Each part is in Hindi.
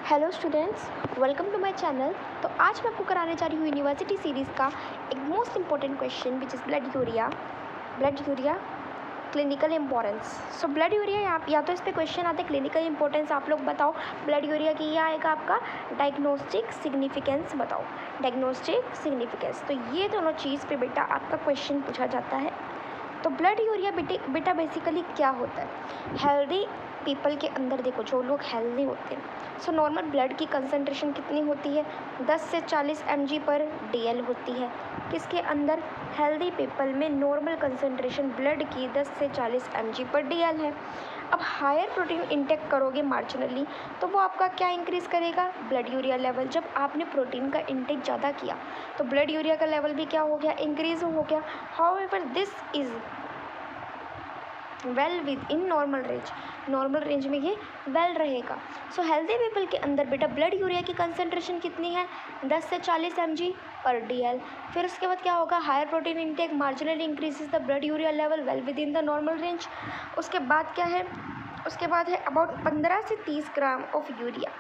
Hello students, welcome to my channel. तो आज मैं आपको कराने जा रही हूँ यूनिवर्सिटी सीरीज़ का एक most important question which is blood urea clinical importance. So blood urea या तो इस पर क्वेश्चन आते हैं क्लिनिकल इंपॉर्टेंस, आप लोग बताओ ब्लड यूरिया की, यह आएगा आपका डायग्नोस्टिक सिग्निफिकेंस, बताओ डायग्नोस्टिक सिग्निफिकेंस। तो ये दोनों चीज़ पे बेटा आपका क्वेश्चन पूछा जाता है। तो ब्लड यूरिया बेटा बेसिकली क्या होता है? हेल्दी पीपल के अंदर देखो, जो लोग हेल्दी होते हैं, सो नॉर्मल ब्लड की कंसंट्रेशन कितनी होती है? 10 से 40 mg पर DL होती है। किसके अंदर? हेल्दी पीपल में नॉर्मल कंसंट्रेशन ब्लड की 10 से 40 mg पर DL है। अब हायर प्रोटीन इंटेक करोगे मार्जिनली, तो वो आपका क्या इंक्रीज़ करेगा? Blood urea level. जब आपने प्रोटीन का इंटेक ज़्यादा किया तो ब्लड यूरिया का लेवल भी क्या हो गया? इंक्रीज़ हो गया। However this is well with in normal range में ये वेल रहेगा। सो हेल्दी पीपल के अंदर बेटा ब्लड यूरिया की कंसंट्रेशन कितनी है? 10 से 40 mg पर DL। फिर उसके बाद क्या होगा? Higher protein intake marginally increases the blood urea level well within the normal range. उसके बाद क्या है? उसके बाद है अबाउट 15 से 30 gram of urea,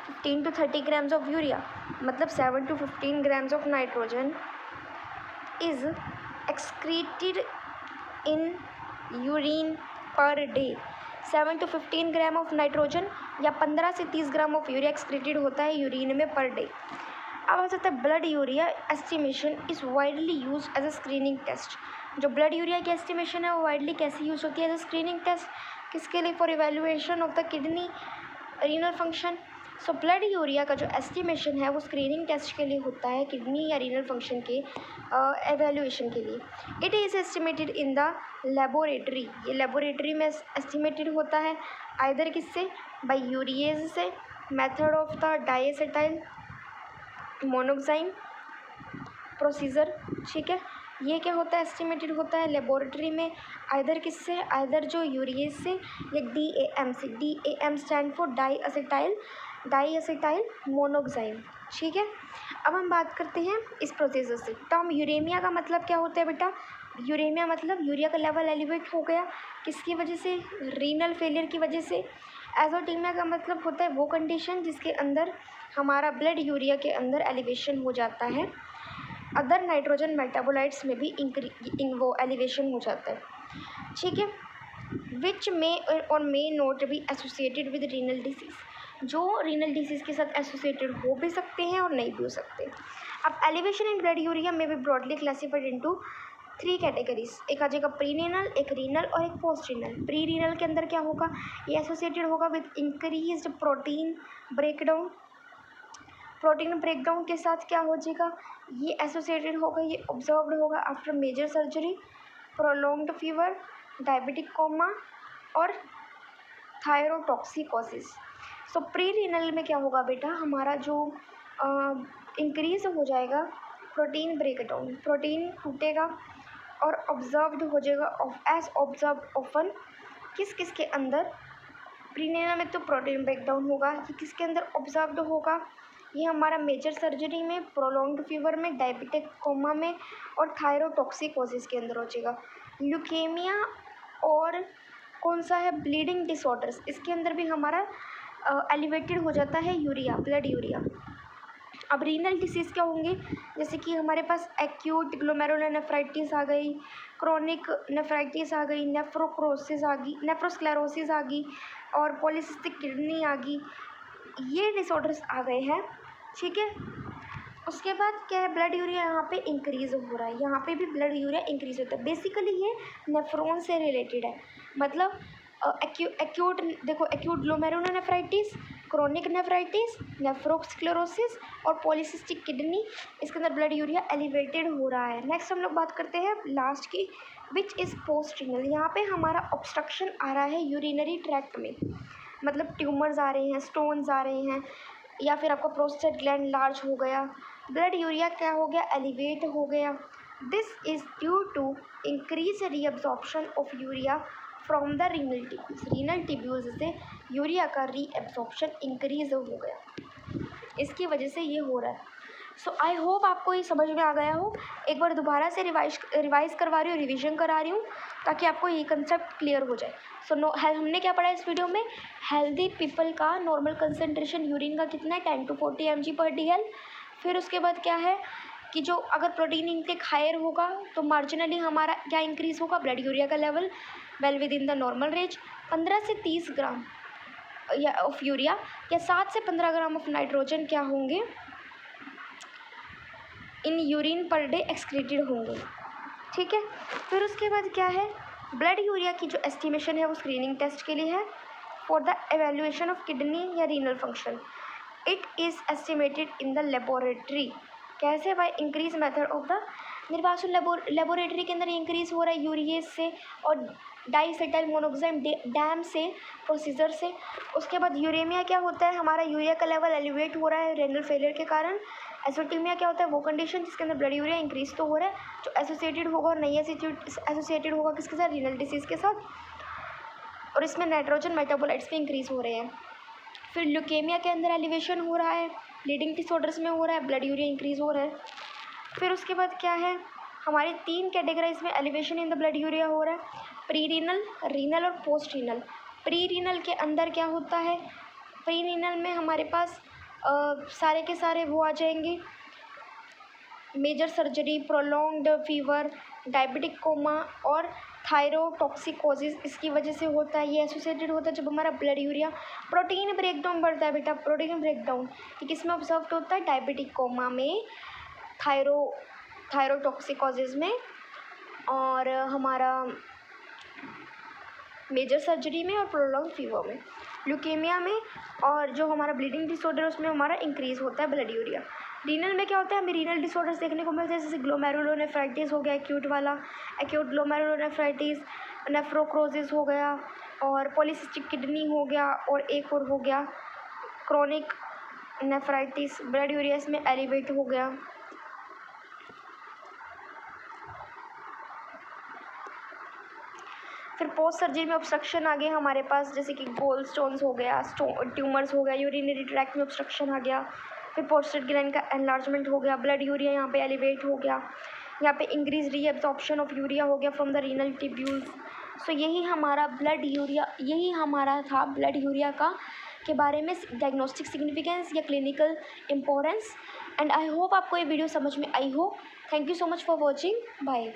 15 to 30 grams of urea, मतलब 7 to 15 grams of nitrogen is excreted in urine per day. 7 to 15 gram of nitrogen या 15 से 30 ग्राम ऑफ यूरिया एक्सक्रीटेड होता है यूरिन में पर डे। अब आ जाता है blood urea estimation is widely use as a screening test. जो ब्लड यूरिया की एस्टिमेशन है वो वाइडली कैसे यूज़ होती है? As a screening test. किसके लिए? For evaluation of the kidney renal function. So blood urea का जो एस्टिमेशन है वो स्क्रीनिंग टेस्ट के लिए होता है, किडनी या रीनल फंक्शन के एवेल्युएशन के लिए। It is estimated in the laboratory. ये लेबोरेटरी में एस्टिमेटेड होता है आइदर किससे? बाय यूरिएज से, method of the diacetyl monoxime procedure. ठीक है, ये क्या होता है? एस्टिमेटेड होता है लेबोरेटरी में आइदर किससे? आइदर जो यूरिएज से या DAM से। DAM stand for diacetyl monoxime. ठीक है, अब हम बात करते हैं इस प्रोसीजर से। टर्म यूरेमिया का मतलब क्या होता है बेटा? यूरेमिया मतलब यूरिया का लेवल एलिवेट हो गया। किसकी वजह से? रीनल फेलियर की वजह से। एजोटीमिया का मतलब होता है वो कंडीशन जिसके अंदर हमारा ब्लड यूरिया के अंदर एलिवेशन हो जाता है। अदर नाइट्रोजन मेटाबोलाइट्स में भी वो एलिवेशन हो जाता है। ठीक है, विच मे और may not be associated with renal disease, जो रीनल डिसीज़ के साथ एसोसिएटेड हो भी सकते हैं और नहीं भी हो सकते। अब एलिवेशन इन ब्लड यूरिया में भी ब्रॉडली क्लासिफाइड इनटू 3 कैटेगरीज। एक आ जाएगा प्री रीनल, एक रीनल और एक पोस्ट रीनल। प्री रीनल के अंदर क्या होगा? ये एसोसिएटेड होगा with increased protein breakdown. Protein breakdown के साथ क्या हो जाएगा? ये एसोसिएटेड होगा, ये ऑब्जर्व्ड होगा after major surgery, prolonged fever, diabetic coma और थायरोटॉक्सिकोसिस। सो प्री रीनल में क्या होगा बेटा? हमारा जो इंक्रीज हो जाएगा प्रोटीन ब्रेकडाउन, प्रोटीन टूटेगा और ऑब्जर्व्ड हो जाएगा एज ऑब्जर्व्ड ऑफन। किस के अंदर? प्री रीनल में तो प्रोटीन ब्रेकडाउन होगा, ये किसके अंदर ऑब्जर्व्ड होगा? ये हमारा मेजर सर्जरी में, प्रोलॉन्ग्ड फीवर में, डायबिटिक कोमा में और थायरोटॉक्सिकोसिस के अंदर हो जाएगा। ल्यूकेमिया और कौन सा है? ब्लीडिंग डिसऑर्डर्स, इसके अंदर भी हमारा एलिवेटेड हो जाता है यूरिया, ब्लड यूरिया। अब रीनल डिसीज़ क्या होंगे? जैसे कि हमारे पास एक्यूट ग्लोमेरुलोनेफ्राइटिस आ गई, क्रोनिक नेफ्राइटिस आ गई, नेफ्रोस्क्लेरोसिस आ गई और पॉलीसिस्टिक किडनी आ गई। ये डिसऑर्डर्स आ गए हैं। ठीक है, उसके बाद क्या है? ब्लड यूरिया यहाँ पे इंक्रीज़ हो रहा है, यहाँ पे भी ब्लड यूरिया इंक्रीज़ होता है। बेसिकली ये नेफ्रॉन से रिलेटेड है, मतलब एक्यूट देखो, acute glomerulonephritis, chronic nephritis, nephrosclerosis और पॉलीसिस्टिक किडनी, इसके अंदर ब्लड यूरिया एलिवेटेड हो रहा है। नेक्स्ट हम लोग बात करते हैं लास्ट की, विच इज़ पोस्ट रीनल। यहाँ पे हमारा ऑब्स्ट्रक्शन आ रहा है यूरिनरी ट्रैक्ट में, मतलब ट्यूमर्स आ रहे हैं, स्टोन्स आ रहे हैं, या फिर आपका प्रोस्टेट ग्लैंड लार्ज हो गया, ब्लड यूरिया क्या हो गया? एलिवेट हो गया। This is due to increase reabsorption of urea from the renal tubules. Renal tubules से यूरिया का रीअब्जॉर्प्शन इंक्रीज हो गया, इसकी वजह से ये हो रहा है। सो आई होप आपको ये समझ में आ गया हो। एक बार दोबारा से रिवाइज करवा रही हूँ, रिवीजन करा रही हूँ, ताकि आपको ये कंसेप्ट क्लियर हो जाए। सो हमने क्या पढ़ा इस वीडियो में? हेल्दी पीपल का नॉर्मल कंसनट्रेशन यूरिन का कितना है? 10 to 40 mg/dl। फिर उसके बाद क्या है कि जो अगर प्रोटीन इनटेक हायर होगा तो मार्जिनली हमारा क्या इंक्रीज़ होगा? ब्लड यूरिया का level well within the normal range. 15 से 30 ग्राम या ऑफ यूरिया या 7 से 15 ग्राम ऑफ नाइट्रोजन क्या होंगे? In urine per day excreted होंगे। ठीक है। फिर उसके बाद क्या है? ब्लड यूरिया की जो एस्टिमेशन है वो स्क्रीनिंग टेस्ट के लिए है for the evaluation of kidney या renal function. It is estimated in the laboratory. कैसे? By increase method of the निर्वासन लेबोरेटरी के अंदर इंक्रीज हो रहा है यूरिएज से और डाइसेटाइल मोनोक्साइड डैम से प्रोसीजर से। उसके बाद यूरेमिया क्या होता है? हमारा यूरिया का लेवल एलिवेट हो रहा है रेनल फेलियर के कारण। एसोटीमिया क्या होता है? वो कंडीशन जिसके अंदर ब्लड यूरिया इंक्रीज तो हो रहा है, जो एसोसिएटेड होगा और नहीं एसोसिएटेड होगा किसके साथ? रीनल डिसीज़ के साथ। और इसमें नाइट्रोजन मेटाबोलाइट्स भी इंक्रीज हो रहे हैं। फिर ल्यूकेमिया के अंदर एलिवेशन हो रहा है, ब्लीडिंग डिसऑर्डर्स में हो रहा है, ब्लड यूरिया इंक्रीज हो रहा है। फिर उसके बाद क्या है? हमारी 3 कैटेगराइज में elevation in the blood urea हो रहा है, प्री रीनल, रीनल और पोस्ट रीनल। प्री रीनल के अंदर क्या होता है? प्री रीनल में हमारे पास सारे के सारे वो आ जाएंगे, major surgery, prolonged fever, diabetic coma और थायरोटॉक्सिकोसिस इसकी वजह से होता है। ये एसोसिएटेड होता है जब हमारा ब्लड यूरिया प्रोटीन ब्रेकडाउन बढ़ता है। बेटा प्रोटीन ब्रेकडाउन ये किस में ऑब्जर्व होता है? डायबिटिक कोमा में, थायरोटॉक्सिकोसिस में और हमारा मेजर सर्जरी में और प्रोलॉन्ग फीवर में। ल्यूकेमिया में और जो हमारा ब्लीडिंग डिसऑर्डर उसमें हमारा इंक्रीज़ होता है ब्लड यूरिया। रीनल में क्या होता है? हमें रीनल डिसऑर्डर्स देखने को मिलते हैं, जैसे ग्लोमेरुलोनेफ्राइटिस हो गया एक्यूट वाला, एक्यूट ग्लोमेरुलोनेफ्राइटिस, नेफ्रोक्रोसिस हो गया और पॉलीसिस्टिक किडनी हो गया और एक और हो गया क्रोनिक नेफ्राइटिस। ब्लड यूरिया इसमें एलिवेट हो गया। फिर पोस्ट सर्जरी में ऑब्स्ट्रक्शन आ गया हमारे पास, जैसे कि गोल स्टोन्स हो गया, ट्यूमर्स हो गया, यूरिनरी ट्रैक्ट में ऑब्स्ट्रक्शन आ गया। फिर पोस्टेड ग्लैंड का एनलार्जमेंट हो गया, ब्लड यूरिया यहाँ पे एलिवेट हो गया, यहाँ पे इंक्रीज रीअब्जॉर्प्शन ऑफ यूरिया हो गया फ्रॉम द रीनल ट्यूब्यूल्स। सो यही हमारा ब्लड यूरिया, यही हमारा था ब्लड यूरिया का के बारे में डायग्नोस्टिक सिग्निफिकेंस या clinical importance. And I hope आपको ये वीडियो समझ में आई हो। Thank you so much for watching. Bye.